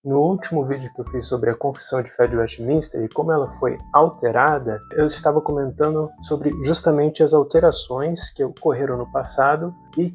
No último vídeo que eu fiz sobre a Confissão de Fé de Westminster e como ela foi alterada, eu estava comentando sobre justamente as alterações que ocorreram no passado e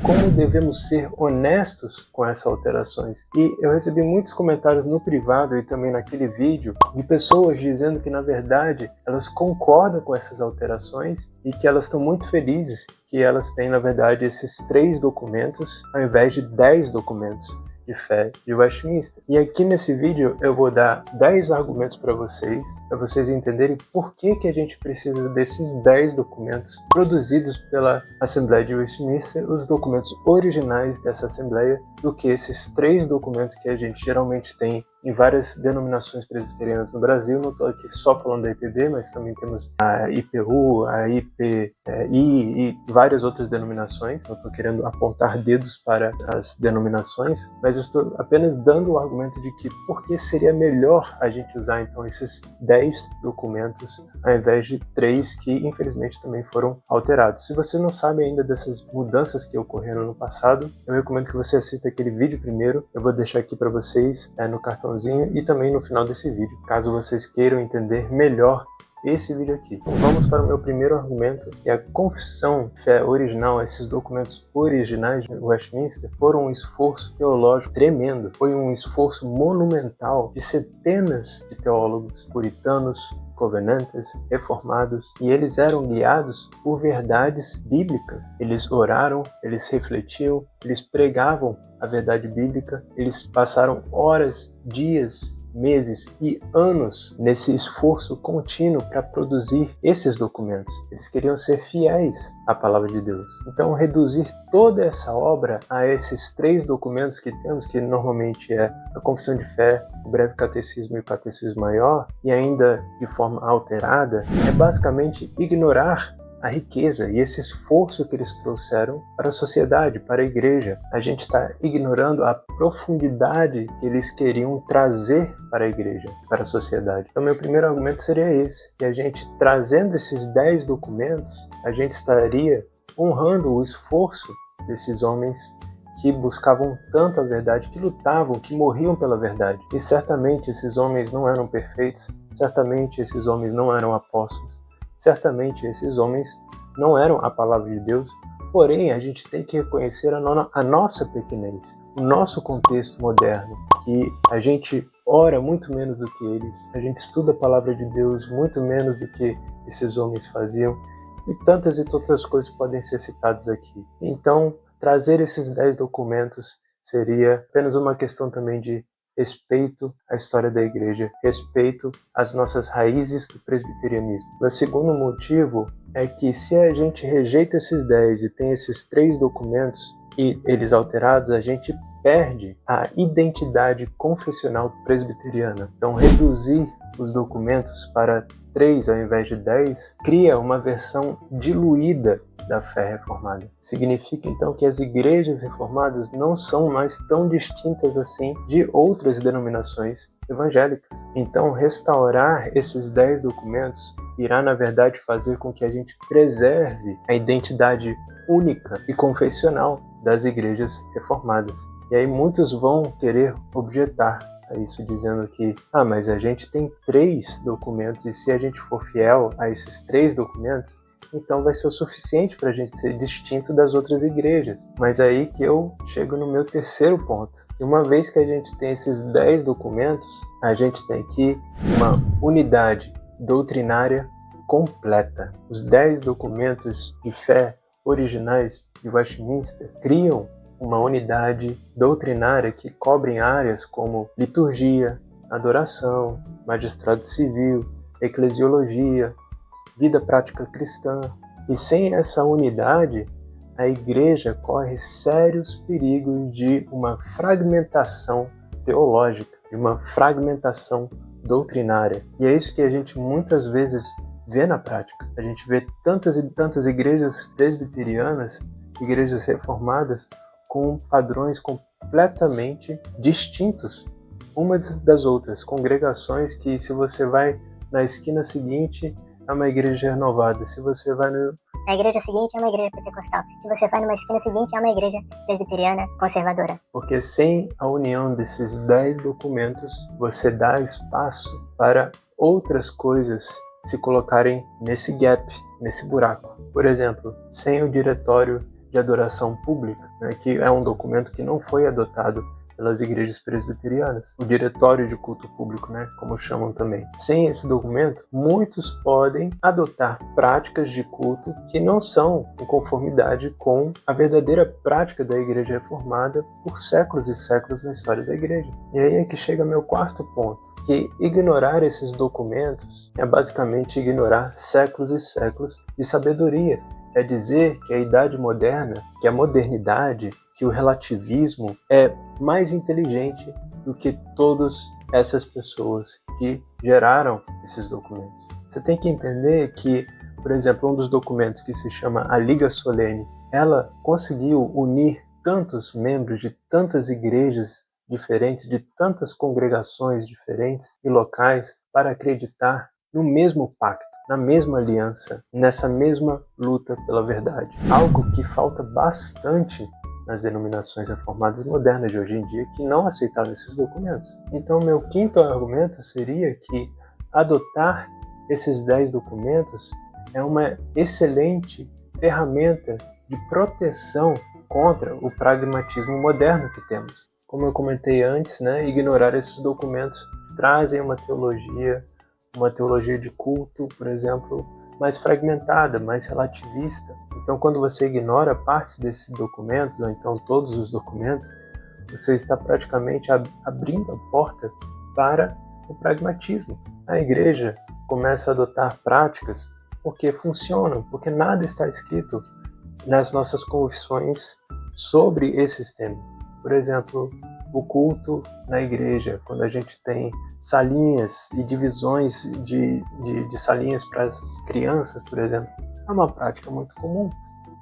como devemos ser honestos com essas alterações. E eu recebi muitos comentários no privado e também naquele vídeo de pessoas dizendo que, na verdade, elas concordam com essas alterações e que elas estão muito felizes que elas têm, na verdade, esses 3 documentos ao invés de 10 documentos de fé de Westminster. E aqui nesse vídeo eu vou dar 10 argumentos para vocês entenderem por que a gente precisa desses 10 documentos produzidos pela Assembleia de Westminster, os documentos originais dessa Assembleia, do que esses 3 documentos que a gente geralmente tem em várias denominações presbiterianas no Brasil. Não estou aqui só falando da IPB, mas também temos a IPU, a IPI e várias outras denominações. Não estou querendo apontar dedos para as denominações, mas eu estou apenas dando o argumento de que por que seria melhor a gente usar então esses 10 documentos ao invés de 3 que infelizmente também foram alterados. Se você não sabe ainda dessas mudanças que ocorreram no passado, eu recomendo que você assista aquele vídeo primeiro. Eu vou deixar aqui para vocês no cartãozinho e também no final desse vídeo, caso vocês queiram entender melhor esse vídeo aqui. Então vamos para o meu primeiro argumento, que é a confissão de fé original. Esses documentos originais de Westminster foram um esforço teológico tremendo, foi um esforço monumental de centenas de teólogos puritanos, covenantes, reformados, e eles eram guiados por verdades bíblicas. Eles oraram, eles refletiam, eles pregavam a verdade bíblica, eles passaram horas, dias, meses e anos nesse esforço contínuo para produzir esses documentos. Eles queriam ser fiéis à palavra de Deus. Então, reduzir toda essa obra a esses 3 documentos que temos, que normalmente é a Confissão de Fé, o Breve Catecismo e o Catecismo Maior, e ainda de forma alterada, é basicamente ignorar a riqueza e esse esforço que eles trouxeram para a sociedade, para a igreja. A gente está ignorando a profundidade que eles queriam trazer para a igreja, para a sociedade. Então, meu primeiro argumento seria esse, que a gente trazendo esses 10 documentos, a gente estaria honrando o esforço desses homens que buscavam tanto a verdade, que lutavam, que morriam pela verdade. E certamente esses homens não eram perfeitos, certamente esses homens não eram apóstolos, certamente esses homens não eram a palavra de Deus, porém a gente tem que reconhecer a nossa pequenez, o nosso contexto moderno, que a gente ora muito menos do que eles, a gente estuda a palavra de Deus muito menos do que esses homens faziam, e tantas coisas podem ser citadas aqui. Então, trazer esses 10 documentos seria apenas uma questão também de respeito à história da igreja, respeito às nossas raízes do presbiterianismo. Meu segundo motivo é que se a gente rejeita esses 10 e tem esses 3 documentos e eles alterados, a gente perde a identidade confessional presbiteriana. Então, reduzir os documentos para 3 ao invés de 10 cria uma versão diluída da fé reformada. Significa então que as igrejas reformadas não são mais tão distintas assim de outras denominações evangélicas. Então, restaurar esses 10 documentos irá, na verdade, fazer com que a gente preserve a identidade única e confessional das igrejas reformadas. E aí muitos vão querer objetar a isso, dizendo que mas a gente tem 3 documentos e se a gente for fiel a esses 3 documentos, então vai ser o suficiente para a gente ser distinto das outras igrejas. Mas aí que eu chego no meu terceiro ponto. Que uma vez que a gente tem esses 10 documentos, a gente tem aqui uma unidade doutrinária completa. Os 10 documentos de fé originais de Westminster criam uma unidade doutrinária que cobre áreas como liturgia, adoração, magistrado civil, eclesiologia, vida prática cristã. E sem essa unidade, a igreja corre sérios perigos de uma fragmentação teológica, de uma fragmentação doutrinária. E é isso que a gente muitas vezes vê na prática. A gente vê tantas e tantas igrejas presbiterianas, igrejas reformadas, com padrões completamente distintos umas das outras. Congregações que, se você vai na esquina seguinte, é uma igreja renovada. Se você vai na igreja seguinte é uma igreja pentecostal. Se você vai numa esquina seguinte é uma igreja presbiteriana conservadora. Porque sem a união desses 10 documentos, você dá espaço para outras coisas se colocarem nesse gap, nesse buraco. Por exemplo, sem o diretório de adoração pública, né, que é um documento que não foi adotado pelas igrejas presbiterianas, o diretório de culto público, né, como chamam também. Sem esse documento, muitos podem adotar práticas de culto que não são em conformidade com a verdadeira prática da igreja reformada por séculos e séculos na história da igreja. E aí é que chega meu quarto ponto, que ignorar esses documentos é basicamente ignorar séculos e séculos de sabedoria. É dizer que a idade moderna, que a modernidade, que o relativismo é mais inteligente do que todas essas pessoas que geraram esses documentos. Você tem que entender que, por exemplo, um dos documentos que se chama a Liga Solene, ela conseguiu unir tantos membros de tantas igrejas diferentes, de tantas congregações diferentes e locais para acreditar no mesmo pacto, na mesma aliança, nessa mesma luta pela verdade. Algo que falta bastante nas denominações reformadas modernas de hoje em dia, que não aceitaram esses documentos. Então, meu quinto argumento seria que adotar esses 10 documentos é uma excelente ferramenta de proteção contra o pragmatismo moderno que temos. Como eu comentei antes, né, ignorar esses documentos trazem uma teologia de culto, por exemplo, mais fragmentada, mais relativista. Então, quando você ignora partes desses documentos, ou então todos os documentos, você está praticamente abrindo a porta para o pragmatismo. A igreja começa a adotar práticas porque funcionam, porque nada está escrito nas nossas confissões sobre esses temas. Por exemplo, o culto na igreja, quando a gente tem salinhas e divisões de salinhas para as crianças, por exemplo, é uma prática muito comum.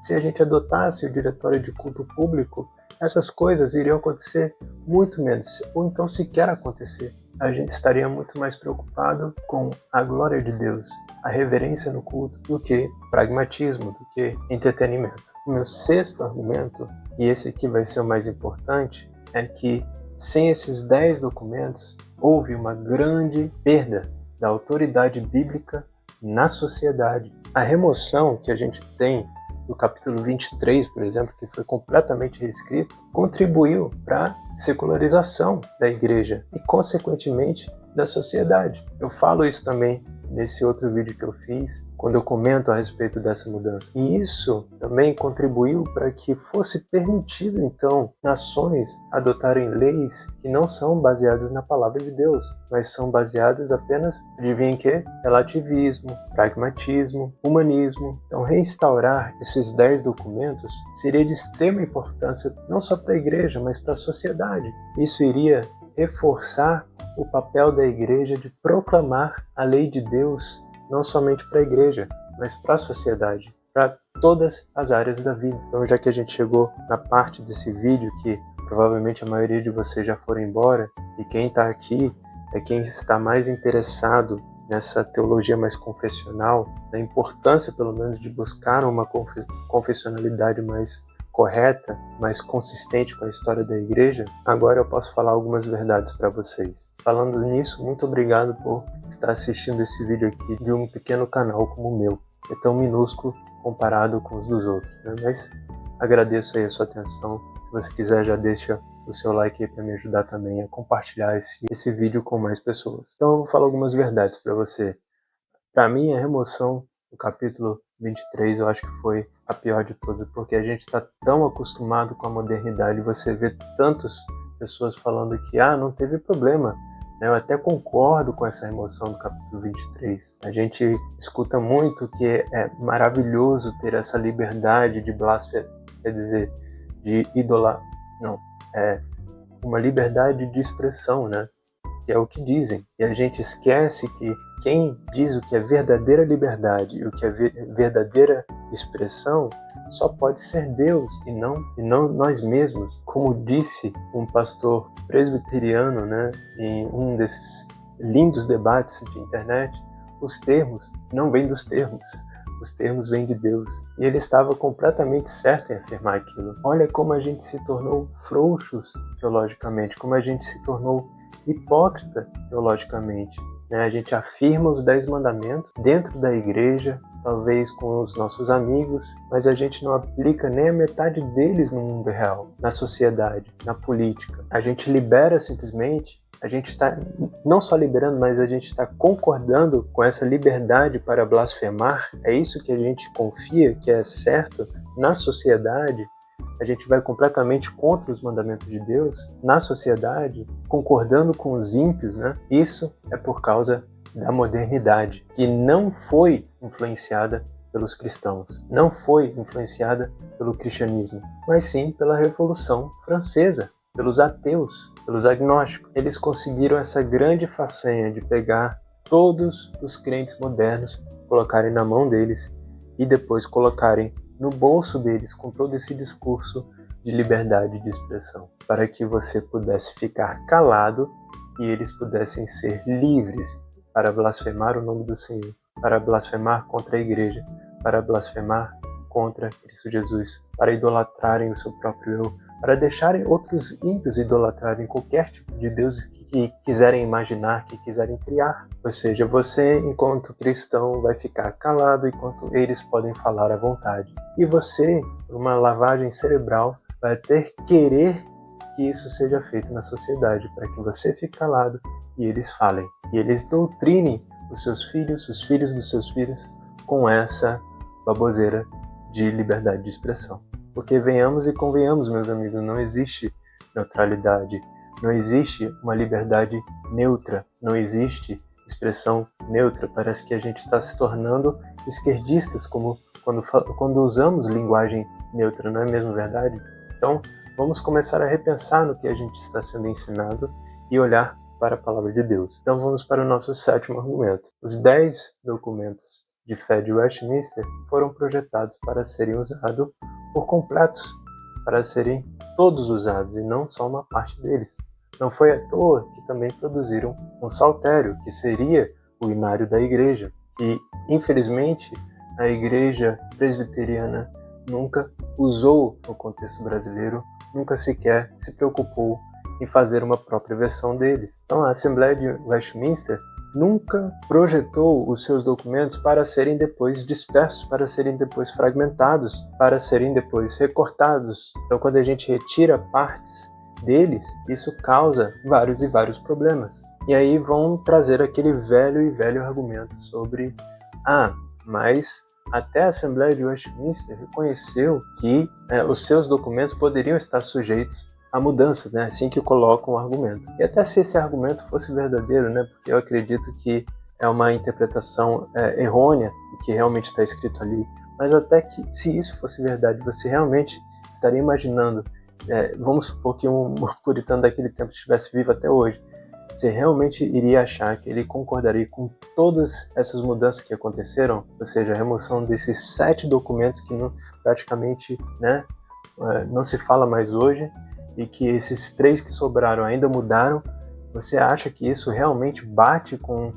Se a gente adotasse o diretório de culto público, essas coisas iriam acontecer muito menos, ou então sequer acontecer. A gente estaria muito mais preocupado com a glória de Deus, a reverência no culto, do que pragmatismo, do que entretenimento. O meu sexto argumento, e esse aqui vai ser o mais importante, é que sem esses 10 documentos, houve uma grande perda da autoridade bíblica na sociedade. A remoção que a gente tem do capítulo 23, por exemplo, que foi completamente reescrito, contribuiu para a secularização da igreja e, consequentemente, da sociedade. Eu falo isso também nesse outro vídeo que eu fiz, quando eu comento a respeito dessa mudança. E isso também contribuiu para que fosse permitido, então, nações adotarem leis que não são baseadas na palavra de Deus, mas são baseadas apenas, adivinha em quê? Relativismo, pragmatismo, humanismo. Então, reinstaurar esses 10 documentos seria de extrema importância, não só para a igreja, mas para a sociedade. Isso iria reforçar o papel da igreja de proclamar a lei de Deus não somente para a igreja, mas para a sociedade, para todas as áreas da vida. Então, já que a gente chegou na parte desse vídeo que provavelmente a maioria de vocês já foram embora, e quem está aqui é quem está mais interessado nessa teologia mais confessional, na importância pelo menos de buscar uma confessionalidade mais correta, mais consistente com a história da igreja, agora eu posso falar algumas verdades para vocês. Falando nisso, muito obrigado por estar assistindo esse vídeo aqui de um pequeno canal como o meu, que é tão minúsculo comparado com os dos outros, né? Mas agradeço aí a sua atenção. Se você quiser, já deixa o seu like aí para me ajudar também a compartilhar esse vídeo com mais pessoas. Então eu vou falar algumas verdades para você. Para mim, a remoção do capítulo 23 eu acho que foi a pior de todas, porque a gente está tão acostumado com a modernidade, você vê tantas pessoas falando que não teve problema. Eu até concordo com essa remoção do capítulo 23. A gente escuta muito que é maravilhoso ter essa liberdade de blasfêmia, quer dizer, de uma liberdade de expressão, né? Que é o que dizem. E a gente esquece que quem diz o que é verdadeira liberdade e o que é verdadeira expressão só pode ser Deus e não nós mesmos. Como disse um pastor presbiteriano, né, em um desses lindos debates de internet, os termos não vêm dos termos. os termos vêm de Deus. E ele estava completamente certo em afirmar aquilo. Olha como a gente se tornou frouxos teologicamente, como a gente se tornou hipócrita teologicamente. A gente afirma os 10 mandamentos dentro da igreja, talvez com os nossos amigos, mas a gente não aplica nem a metade deles no mundo real, na sociedade, na política. A gente libera simplesmente, a gente está não só liberando, mas a gente está concordando com essa liberdade para blasfemar. É isso que a gente confia que é certo na sociedade. A gente vai completamente contra os mandamentos de Deus na sociedade, concordando com os ímpios, né? Isso é por causa da modernidade, que não foi influenciada pelos cristãos, não foi influenciada pelo cristianismo, mas sim pela Revolução Francesa, pelos ateus, pelos agnósticos. Eles conseguiram essa grande façanha de pegar todos os crentes modernos, colocarem na mão deles e depois colocarem no bolso deles com todo esse discurso de liberdade de expressão, para que você pudesse ficar calado e eles pudessem ser livres para blasfemar o nome do Senhor, para blasfemar contra a igreja, para blasfemar contra Cristo Jesus, para idolatrarem o seu próprio eu, para deixarem outros ímpios idolatrarem qualquer tipo de Deus que quiserem imaginar, que quiserem criar. Ou seja, você, enquanto cristão, vai ficar calado enquanto eles podem falar à vontade. E você, por uma lavagem cerebral, vai ter que querer que isso seja feito na sociedade, para que você fique calado e eles falem. E eles doutrinem os seus filhos, os filhos dos seus filhos, com essa baboseira de liberdade de expressão. Porque venhamos e convenhamos, meus amigos, não existe neutralidade, não existe uma liberdade neutra, não existe expressão neutra. Parece que a gente está se tornando esquerdistas como quando usamos linguagem neutra, não é mesmo verdade? Então, vamos começar a repensar no que a gente está sendo ensinado e olhar para a palavra de Deus. Então vamos para o nosso 7º argumento. Os 10 documentos de fé de Westminster foram projetados para serem usados por completos, para serem todos usados e não só uma parte deles. Não foi à toa que também produziram um saltério, que seria o inário da igreja, que infelizmente a igreja presbiteriana nunca usou no contexto brasileiro, nunca sequer se preocupou em fazer uma própria versão deles. Então a Assembleia de Westminster nunca projetou os seus documentos para serem depois dispersos, para serem depois fragmentados, para serem depois recortados. Então quando a gente retira partes deles, isso causa vários e vários problemas. E aí vão trazer aquele velho argumento sobre mas até a Assembleia de Westminster reconheceu que os seus documentos poderiam estar sujeitos a mudanças, né? Assim que colocam o argumento. E até se esse argumento fosse verdadeiro, né? Porque eu acredito que é uma interpretação errônea do que realmente está escrito ali, mas até que se isso fosse verdade, você realmente estaria imaginando, vamos supor que um puritano daquele tempo estivesse vivo até hoje, você realmente iria achar que ele concordaria com todas essas mudanças que aconteceram, ou seja, a remoção desses 7 documentos que praticamente não se fala mais hoje, e que esses 3 que sobraram ainda mudaram? Você acha que isso realmente bate com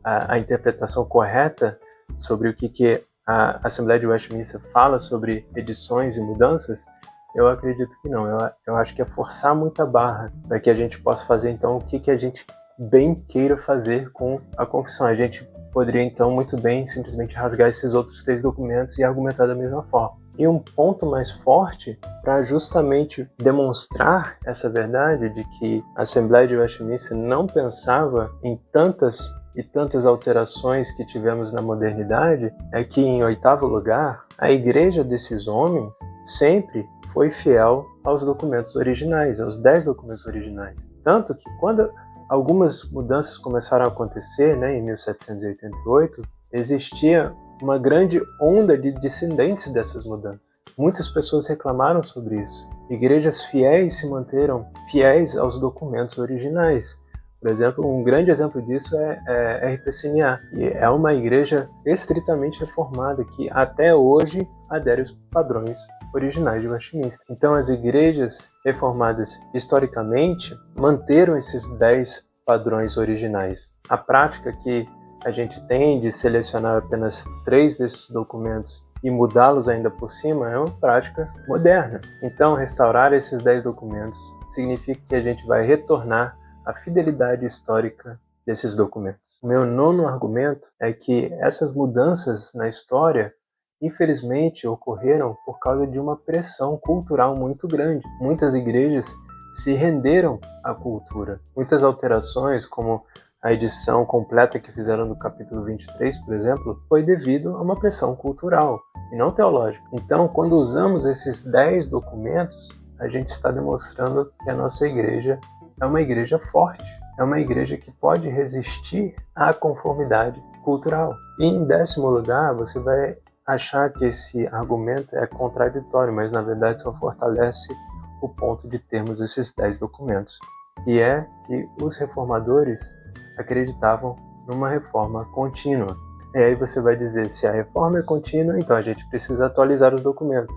a interpretação correta sobre o que a Assembleia de Westminster fala sobre edições e mudanças? Eu acredito que não. Eu acho que é forçar muita barra para que a gente possa fazer então o que a gente bem queira fazer com a confissão. A gente poderia então muito bem simplesmente rasgar esses outros 3 documentos e argumentar da mesma forma. E um ponto mais forte para justamente demonstrar essa verdade de que a Assembleia de Westminster não pensava em tantas e tantas alterações que tivemos na modernidade é que, em 8º lugar, a igreja desses homens sempre foi fiel aos documentos originais, aos 10 documentos originais. Tanto que quando algumas mudanças começaram a acontecer, em 1788, existia uma grande onda de dissidentes dessas mudanças. Muitas pessoas reclamaram sobre isso. Igrejas fiéis se manteram fiéis aos documentos originais. Por exemplo, um grande exemplo disso é a RPCNA, e é uma igreja estritamente reformada que até hoje adere aos padrões originais de Westminster. Então as igrejas reformadas historicamente manteram esses 10 padrões originais. A prática que a gente tem de selecionar apenas 3 desses documentos e mudá-los ainda por cima é uma prática moderna. Então, restaurar esses 10 documentos significa que a gente vai retornar à fidelidade histórica desses documentos. O meu nono argumento é que essas mudanças na história, infelizmente, ocorreram por causa de uma pressão cultural muito grande. Muitas igrejas se renderam à cultura. Muitas alterações, como a edição completa que fizeram do capítulo 23, por exemplo, foi devido a uma pressão cultural e não teológica. Então, quando usamos esses 10 documentos, a gente está demonstrando que a nossa igreja é uma igreja forte, é uma igreja que pode resistir à conformidade cultural. E em 10º lugar, você vai achar que esse argumento é contraditório, mas na verdade só fortalece o ponto de termos esses 10 documentos, que é que os reformadores acreditavam numa reforma contínua. E aí você vai dizer, se a reforma é contínua, então a gente precisa atualizar os documentos.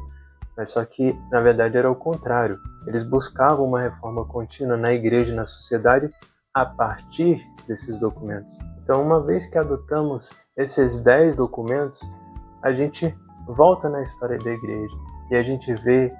Mas só que, na verdade, era o contrário. Eles buscavam uma reforma contínua na igreja e na sociedade a partir desses documentos. Então, uma vez que adotamos esses 10 documentos, a gente volta na história da igreja e a gente vê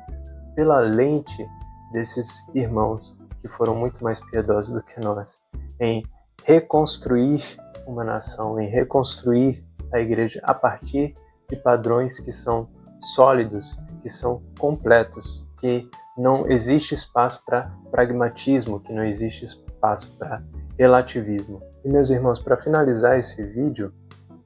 pela lente desses irmãos que foram muito mais piedosos do que nós, em reconstruir uma nação, em reconstruir a igreja a partir de padrões que são sólidos, que são completos, que não existe espaço para pragmatismo, que não existe espaço para relativismo. E meus irmãos, para finalizar esse vídeo,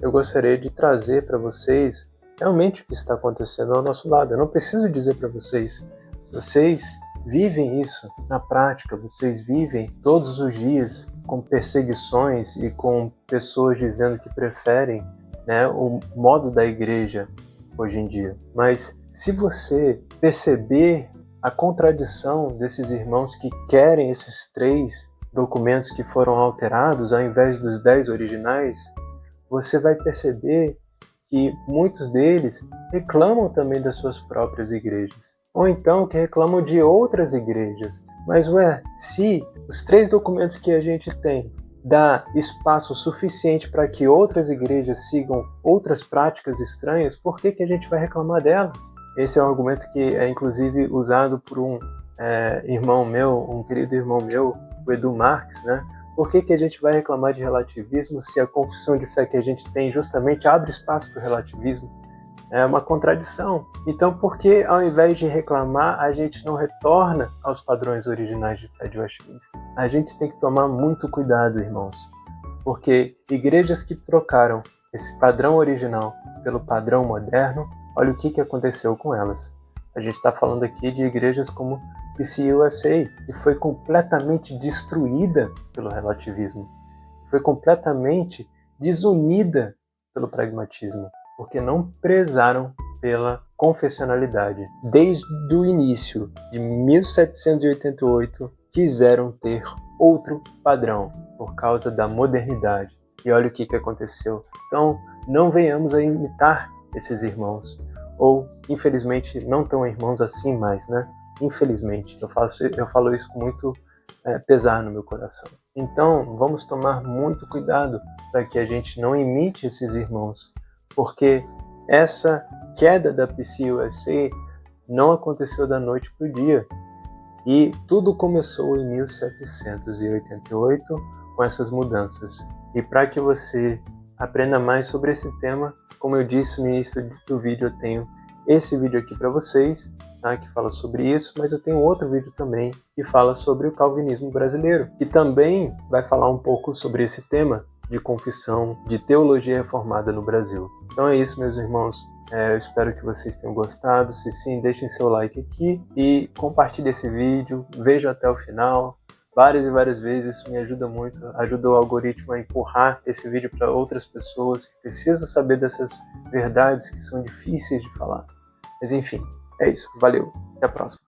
eu gostaria de trazer para vocês realmente o que está acontecendo ao nosso lado. Eu não preciso dizer para vocês, vocês vivem isso na prática, vocês vivem todos os dias com perseguições e com pessoas dizendo que preferem, o modo da igreja hoje em dia. Mas se você perceber a contradição desses irmãos que querem esses 3 documentos que foram alterados ao invés dos 10 originais, você vai perceber que muitos deles reclamam também das suas próprias igrejas. Ou então que reclamam de outras igrejas. Mas se os 3 documentos que a gente tem dá espaço suficiente para que outras igrejas sigam outras práticas estranhas, por que a gente vai reclamar delas? Esse é um argumento que é inclusive usado por um irmão meu, um querido irmão meu, o Edu Marques, Por que a gente vai reclamar de relativismo se a confissão de fé que a gente tem justamente abre espaço para o relativismo? É uma contradição. Então, por que ao invés de reclamar, a gente não retorna aos padrões originais de fé de Westminster? A gente tem que tomar muito cuidado, irmãos, porque igrejas que trocaram esse padrão original pelo padrão moderno, olha o que aconteceu com elas. A gente está falando aqui de igrejas como PCUSA, que foi completamente destruída pelo relativismo, que foi completamente desunida pelo pragmatismo, porque não prezaram pela confessionalidade. Desde o início de 1788, quiseram ter outro padrão por causa da modernidade. E olha o que aconteceu. Então, não venhamos a imitar esses irmãos. Ou, infelizmente, não tão irmãos assim mais, Infelizmente, eu falo isso com muito pesar no meu coração. Então, vamos tomar muito cuidado para que a gente não imite esses irmãos, porque essa queda da PCUSA não aconteceu da noite para o dia. E tudo começou em 1788 com essas mudanças. E para que você aprenda mais sobre esse tema, como eu disse no início do vídeo, eu tenho esse vídeo aqui para vocês, que fala sobre isso, mas eu tenho outro vídeo também que fala sobre o calvinismo brasileiro, que também vai falar um pouco sobre esse tema de confissão, de teologia reformada no Brasil. Então é isso, meus irmãos. Eu espero que vocês tenham gostado. Se sim, deixem seu like aqui e compartilhe esse vídeo, vejam até o final. Várias e várias vezes, isso me ajuda muito, ajuda o algoritmo a empurrar esse vídeo para outras pessoas que precisam saber dessas verdades que são difíceis de falar. Mas enfim, é isso. Valeu. Até a próxima.